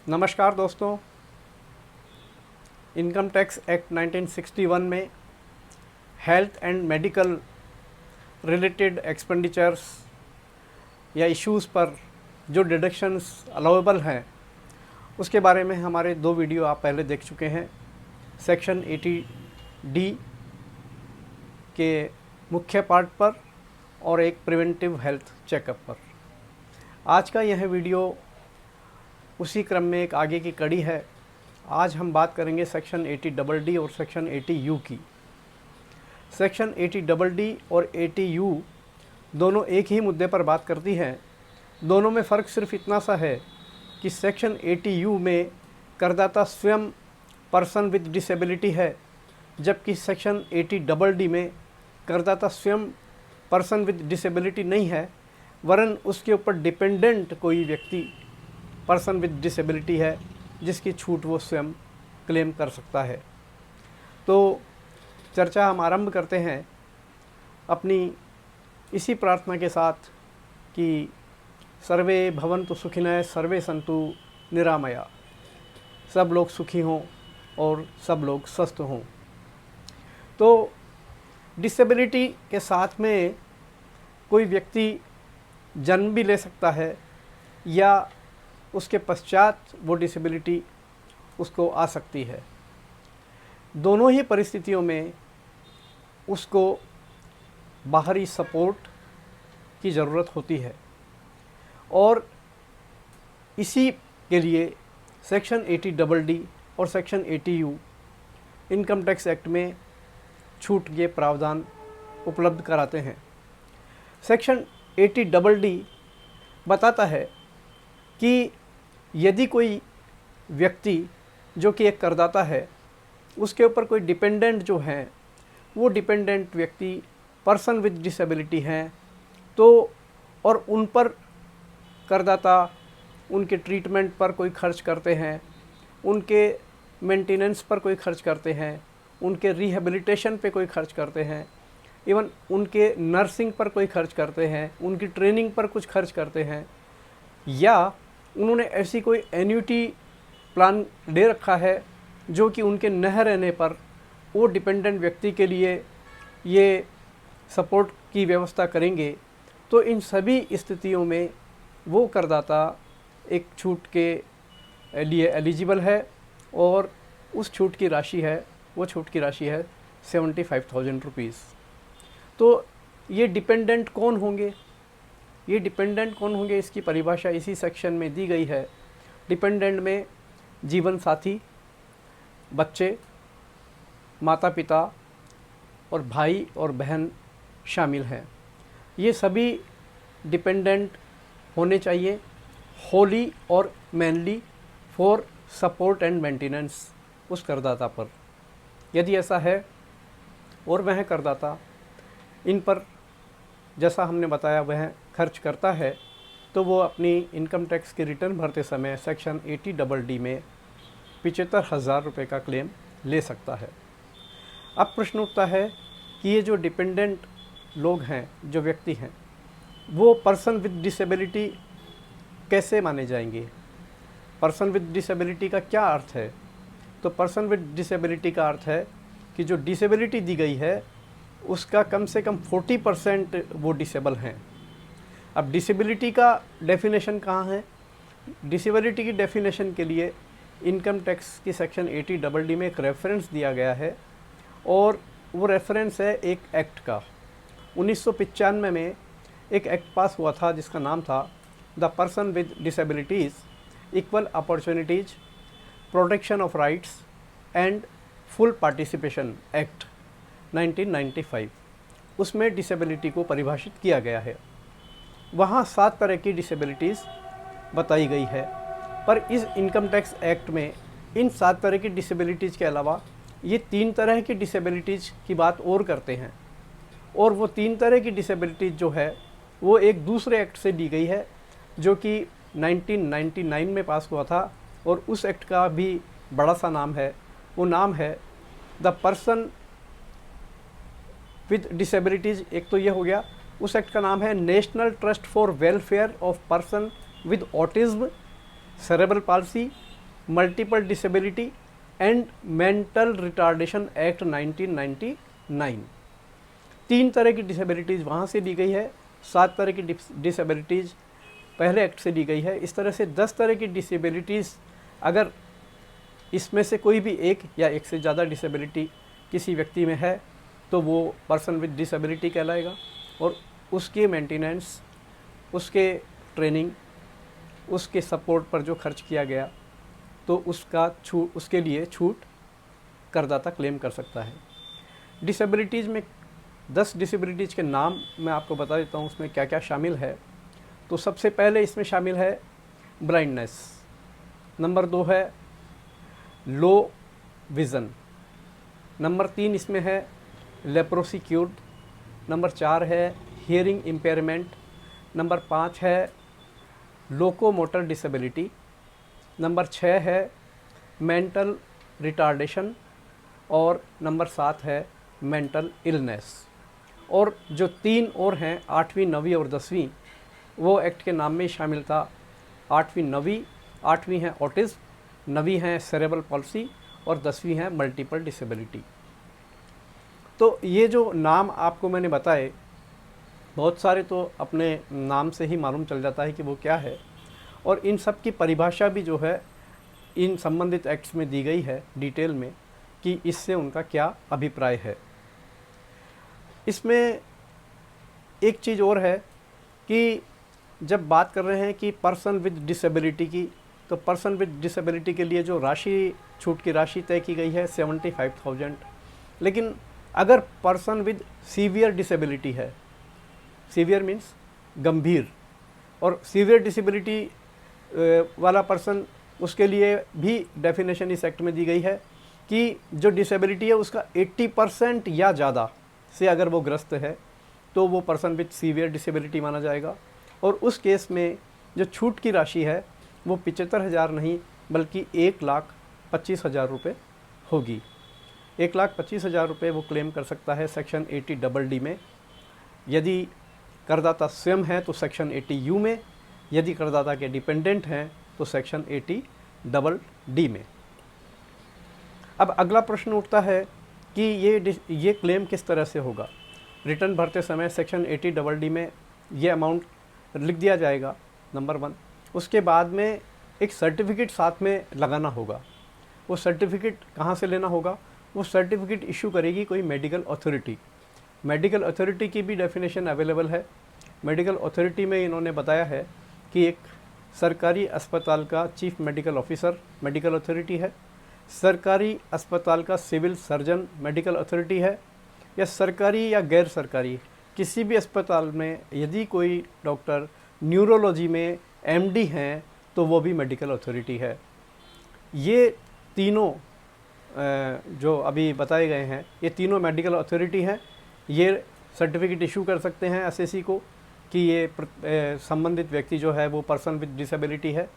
नमस्कार दोस्तों। Income tax act 1961 में health and medical related expenditures या इश्यूज़ पर जो डिडक्शंस अलाउेबल हैं उसके बारे में हमारे 2 वीडियो आप पहले देख चुके हैं। सेक्शन 80D के मुख्य पार्ट पर और एक प्रिवेंटिव हेल्थ चेकअप पर। आज का यह वीडियो उसी क्रम में एक आगे की कड़ी है। आज हम बात करेंगे सेक्शन 80DD और सेक्शन 80U की। सेक्शन 80DD और 80U दोनों एक ही मुद्दे पर बात करती हैं। दोनों में फ़र्क सिर्फ इतना सा है कि सेक्शन 80U में करदाता स्वयं पर्सन विद डिसेबिलिटी है, जबकि सेक्शन 80DD में करदाता स्वयं पर्सन विद डिसेबिलिटी नहीं है, वरन उसके ऊपर डिपेंडेंट कोई व्यक्ति पर्सन विद डिसेबिलिटी है जिसकी छूट वो स्वयं क्लेम कर सकता है। तो चर्चा हम आरंभ करते हैं अपनी इसी प्रार्थना के साथ कि सर्वे भवन्तु सुखिनः सर्वे सन्तु निरामया, सब लोग सुखी हों और सब लोग स्वस्थ हों। तो डिसेबिलिटी के साथ में कोई व्यक्ति जन्म भी ले सकता है या उसके पश्चात वो डिसेबिलिटी उसको आ सकती है। दोनों ही परिस्थितियों में उसको बाहरी सपोर्ट की ज़रूरत होती है और इसी के लिए सेक्शन 80DD और section 80U income tax act में छूट के प्रावधान उपलब्ध कराते हैं। सेक्शन 80DD बताता है कि यदि कोई व्यक्ति जो कि एक करदाता है उसके ऊपर कोई डिपेंडेंट जो हैं, वो डिपेंडेंट व्यक्ति पर्सन विद डिसेबिलिटी हैं, तो और उन पर करदाता उनके ट्रीटमेंट पर कोई खर्च करते हैं, उनके मेंटेनेंस पर कोई खर्च करते हैं, उनके रिहेबिलिटेशन पे कोई खर्च करते हैं, इवन उनके नर्सिंग पर कोई खर्च करते हैं, उनकी ट्रेनिंग पर कुछ खर्च करते हैं, या उन्होंने ऐसी कोई एन्युटी प्लान ले रखा है जो कि उनके न रहने पर वो डिपेंडेंट व्यक्ति के लिए ये सपोर्ट की व्यवस्था करेंगे, तो इन सभी स्थितियों में वो करदाता एक छूट के लिए एलिजिबल है और उस छूट की राशि है, वो छूट की राशि है 75,000 रुपीज़। तो ये डिपेंडेंट कौन होंगे? ये डिपेंडेंट कौन होंगे इसकी परिभाषा इसी सेक्शन में दी गई है। डिपेंडेंट में जीवन साथी, बच्चे, माता पिता और भाई और बहन शामिल हैं। ये सभी डिपेंडेंट होने चाहिए होली और mainly for support and maintenance उस करदाता पर। यदि ऐसा है और वह करदाता इन पर जैसा हमने बताया वह खर्च करता है, तो वो अपनी इनकम टैक्स की रिटर्न भरते समय सेक्शन 80DD में 75,000 रुपये का क्लेम ले सकता है। अब प्रश्न उठता है कि ये जो डिपेंडेंट लोग हैं, जो व्यक्ति हैं, वो पर्सन विद डिसेबिलिटी कैसे माने जाएंगे? पर्सन विद डिसेबिलिटी का क्या अर्थ है? तो पर्सन विद डिसेबिलिटी का अर्थ है कि जो डिसेबिलिटी दी गई है उसका कम से कम 40% वो डिसेबल हैं। अब डिसेबिलिटी का डेफिनेशन कहाँ है? डिसेबिलिटी की डेफिनेशन के लिए इनकम टैक्स की सेक्शन 80DD में एक रेफरेंस दिया गया है और वो रेफरेंस है एक एक्ट का। 1995 में एक एक्ट पास हुआ था जिसका नाम था the person with disabilities equal opportunities protection of rights and full participation act 1995। उसमें डिसेबिलिटी को परिभाषित किया गया है। वहाँ 7 तरह की डिसेबिलिटीज़ बताई गई है, पर इस इनकम टैक्स एक्ट में इन 7 तरह की डिसेबिलिटीज़ के अलावा ये 3 तरह की डिसेबिलिटीज़ की बात और करते हैं, और वो 3 तरह की डिसेबिलिटीज़ जो है वो एक दूसरे एक्ट से दी गई है जो कि 1999 में पास हुआ था, और उस एक्ट का भी बड़ा सा नाम है। वो नाम है द पर्सन विद डिसेबिलिटीज़। एक तो ये हो गया, उस एक्ट का नाम है national trust for welfare of person with autism, cerebral palsy multiple disability and mental retardation act 1999। 3 तरह की डिसेबिलिटीज़ वहाँ से दी गई है, 7 तरह की डिसेबिलिटीज़ पहले एक्ट से दी गई है। इस तरह से 10 तरह की डिसेबिलिटीज़, अगर इसमें से कोई भी एक या एक से ज़्यादा डिसेबिलिटी किसी व्यक्ति में है तो वो पर्सन विद डिसेबिलिटी कहलाएगा, और उसके मेंटेनेंस, उसके ट्रेनिंग, उसके सपोर्ट पर जो खर्च किया गया तो उसके लिए छूट करदाता क्लेम कर सकता है। डिसेबिलिटीज़ में 10 डिसेबिलिटीज़ के नाम मैं आपको बता देता हूँ, उसमें क्या क्या शामिल है। तो सबसे पहले इसमें शामिल है ब्लाइंडनेस, नंबर 2 है लो विज़न, नंबर 3 इसमें है लेप्रोसी क्यूर्ड, नंबर 4 है हियरिंग इम्पेयरमेंट, नंबर 5 है लोकोमोटर डिसेबिलिटी, नंबर 6 है मेंटल रिटार्डेशन, और नंबर 7 है मेंटल इलनेस। और जो 3 और हैं 8वीं, 9वीं और 10वीं, वो एक्ट के नाम में शामिल था। 8वीं 9वीं, 8वीं है ऑटिज्म, 9वीं है सेरेब्रल पॉल्सी और 10वीं है मल्टीपल डिसेबिलिटी। तो ये जो नाम आपको मैंने बताए, बहुत सारे तो अपने नाम से ही मालूम चल जाता है कि वो क्या है, और इन सब की परिभाषा भी जो है इन संबंधित एक्ट्स में दी गई है डिटेल में कि इससे उनका क्या अभिप्राय है। इसमें एक चीज़ और है कि जब बात कर रहे हैं कि पर्सन विद डिसेबिलिटी की, तो पर्सन विद डिसेबिलिटी के लिए जो राशि, छूट की राशि तय की गई है 75,000। लेकिन अगर पर्सन विद सीवियर डिसेबिलिटी है, सीवियर मीन्स गंभीर, और सीवियर डिसेबिलिटी वाला पर्सन, उसके लिए भी डेफिनेशन इस एक्ट में दी गई है कि जो डिसेबिलिटी है उसका 80% या ज़्यादा से अगर वो ग्रस्त है तो वो पर्सन विद सीवियर डिसेबिलिटी माना जाएगा। और उस केस में जो छूट की राशि है वो 75,000 नहीं बल्कि 1,25,000 रुपये होगी। 1,25,000 रुपये वो क्लेम कर सकता है सेक्शन 80DD में। यदि करदाता स्वयं है तो सेक्शन 80U में, यदि करदाता के डिपेंडेंट हैं तो सेक्शन 80DD में। अब अगला प्रश्न उठता है कि ये क्लेम किस तरह से होगा। रिटर्न भरते समय सेक्शन 80DD में ये अमाउंट लिख दिया जाएगा, नंबर 1। उसके बाद में एक सर्टिफिकेट साथ में लगाना होगा। वो सर्टिफिकेट कहाँ से लेना होगा? वो सर्टिफिकेट इशू करेगी कोई मेडिकल अथॉरिटी। मेडिकल अथॉरिटी की भी डेफिनेशन अवेलेबल है। मेडिकल अथॉरिटी में इन्होंने बताया है कि एक सरकारी अस्पताल का chief medical officer medical authority है, सरकारी अस्पताल का सिविल सर्जन मेडिकल अथॉरिटी है, या सरकारी या गैर सरकारी किसी भी अस्पताल में यदि कोई डॉक्टर न्यूरोलॉजी में MD हैं तो वो भी मेडिकल अथॉरिटी है। ये तीनों जो अभी बताए गए हैं, ये तीनों मेडिकल अथॉरिटी हैं। ये सर्टिफिकेट इशू कर सकते हैं SSC को कि ये संबंधित व्यक्ति जो है वो पर्सन विद डिसेबिलिटी है,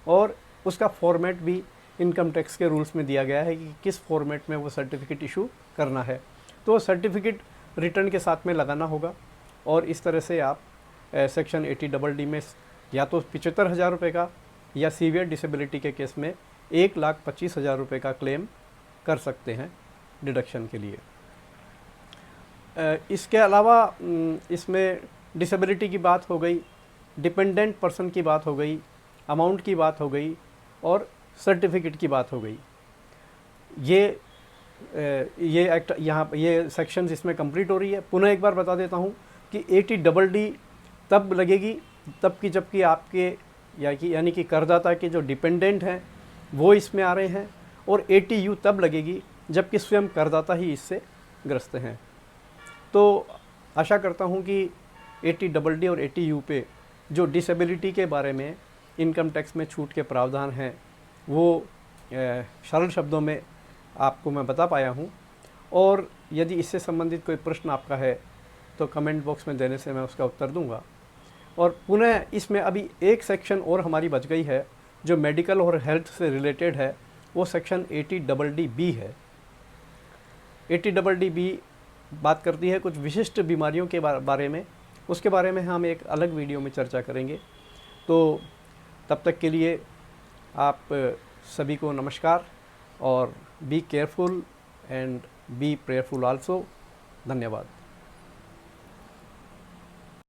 और उसका फॉर्मेट भी इनकम टैक्स के रूल्स में दिया गया है कि किस फॉर्मेट में वो सर्टिफिकेट इशू करना है। तो सर्टिफिकेट रिटर्न के साथ में लगाना होगा, और इस तरह से आप सेक्शन 80DD में या तो 75,000 रुपये का, या सीवियर डिसेबिलिटी के केस में 1,25,000 रुपये का क्लेम कर सकते हैं डिडक्शन के लिए। इसके अलावा इसमें डिसेबिलिटी की बात हो गई, डिपेंडेंट पर्सन की बात हो गई, अमाउंट की बात हो गई, और सर्टिफिकेट की बात हो गई। ये एक्ट यहाँ ये सेक्शंस इसमें कंप्लीट हो रही है। पुनः एक बार बता देता हूँ कि 80DD तब लगेगी तब कि जबकि आपके यानी कि करदाता के जो डिपेंडेंट हैं वो इसमें आ रहे हैं, और 80U तब लगेगी जबकि स्वयं करदाता ही इससे ग्रस्त हैं। तो आशा करता हूँ कि 80DD और 80U पे जो डिसेबिलिटी के बारे में इनकम टैक्स में छूट के प्रावधान हैं वो सरल शब्दों में आपको मैं बता पाया हूँ। और यदि इससे संबंधित कोई प्रश्न आपका है तो कमेंट बॉक्स में देने से मैं उसका उत्तर दूंगा। और पुनः इसमें अभी एक सेक्शन और हमारी बच गई है जो मेडिकल और हेल्थ से रिलेटेड है, वो सेक्शन 80DD है। 80DD बात करती है कुछ विशिष्ट बीमारियों के बारे में। उसके बारे में हम एक अलग वीडियो में चर्चा करेंगे। तो तब तक के लिए आप सभी को नमस्कार और be careful and B prayerful also. धन्यवाद।